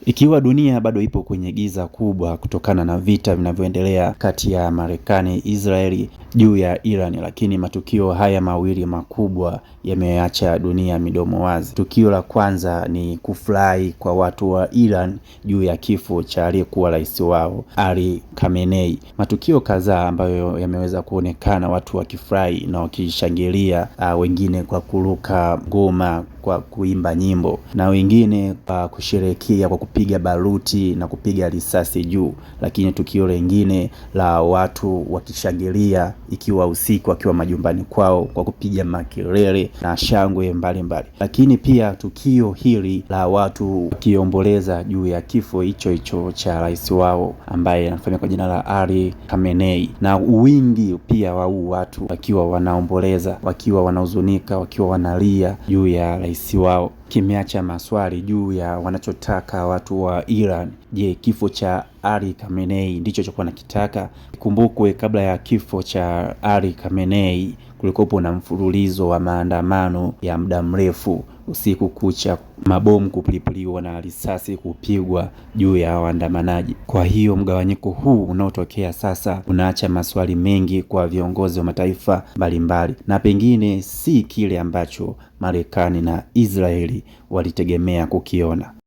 Ikiwa dunia bado ipo kwenye giza kubwa kutokana na vita vinavyoendelea kati ya Marekani, Israeli juu ya Iran, lakini matukio haya mawili makubwa yameacha dunia midomo wazi. Tukio la kwanza ni kufurahi kwa watu wa Iran juu ya kifo cha aliyekuwa rais wao Ali Khamenei. Matukio kadhaa ambayo yameweza kuonekana watu wakifurahi na wakishangilia, wengine kwa kuruka ngoma, kwa kuimba nyimbo, na wengine kwa kusherehekea kwa kupiga baruti na kupiga risasi juu. Lakini tukio lingine la watu wakishangilia ikiwa usiku, wakiwa majumbani kwao, kwa kupiga makelele na shangwe mbalimbali. Lakini pia tukio hili la watu wakiomboleza juu ya kifo hicho cha rais wao ambaye anafahamika kwa jina la Ali Khamenei, na wingi pia wa watu wakiwa wanaomboleza, wakiwa wanahuzunika, wakiwa wanalia juu ya rais wao, kimeacha maswali juu ya wanachotaka watu wa Iran. Je, kifo cha Ali Khamenei ndicho chokuwa nakitaka? Kumbukwe kabla ya kifo cha Ali Khamenei kulikuwa na mfululizo wa maandamano ya muda mrefu, usiku kucha, mabomu kuplipuliwa na risasi kupigwa juu ya waandamanaji. Kwa hiyo mgawanyiko huu unaotokea sasa unaacha maswali mengi kwa viongozi wa mataifa mbalimbali, na pengine si kile ambacho Marekani na Israeli walitegemea kukiona.